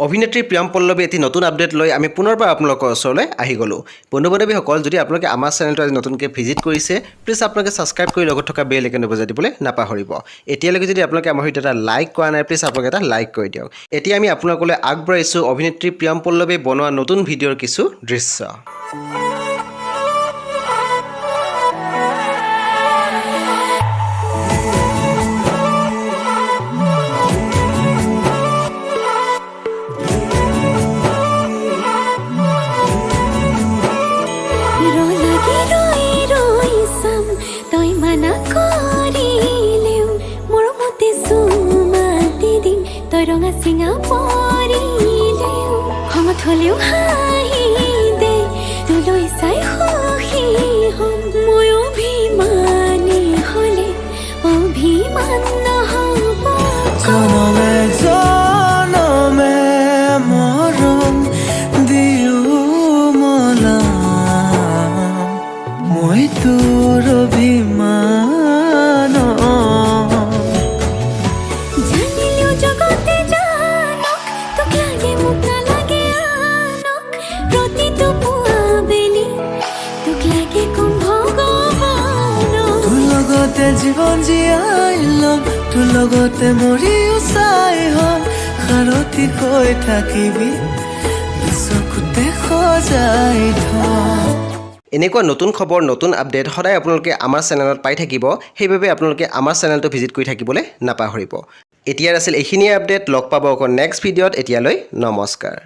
অভিনেত্ৰী প্ৰিয়ম পল্লৱী এটি নতুন আপডেট লৈ আমি পুনৰবাৰ আপোনালোকৰ ওচৰলৈ আহি গ'লোঁ। বন্ধু-বান্ধৱীসকল, যদি আপোনালোকে আমাৰ চেনেলটো আজি নতুনকৈ ভিজিট কৰিছে, প্লিজ আপোনালোকে ছাবস্ক্ৰাইব কৰি লগত থকা বেল আইকনটো বজাই দিবলৈ নাপাহৰিব। এতিয়ালৈকে যদি আপোনালোকে আমাৰ সৈতে এটা লাইক কৰা নাই, প্লিজ আপোনালোকে এটা লাইক কৰি দিয়ক। এতিয়া আমি আপোনালোকলৈ আগবঢ়াইছোঁ অভিনেত্ৰী প্ৰিয়ম পল্লৱীয়ে বনোৱা নতুন ভিডিঅ'ৰ কিছু দৃশ্য। ৰঙা চিঙা পৰিলেও খঙত হ'লেও হাঁহি দে তোলৈ চাই সুখী হ'ম মই অভিমানী হ'লে অভিমান নহ'ব জনমে জনমে মৰম দিও মলাম মই তোৰ অভিমান জীৱন জীয়াই ল'ম তোৰ লগতে মৰিও চাই হ'ম সাৰথি হৈ থাকিবি চকুতে সজাই থম। এনেকুৱা নতুন খবৰ, নতুন আপডেট সদায় আপোনালোকে আমাৰ চেনেলত পাই থাকিব। সেইবাবে আপোনালোকে আমাৰ চেনেলটো ভিজিট কৰি থাকিবলৈ নাপাহৰিব। এতিয়াৰ আছিল এইখিনিয়ে আপডেট। লগ পাব আকৌ নেক্সট ভিডিঅ'ত। এতিয়ালৈ নমস্কাৰ।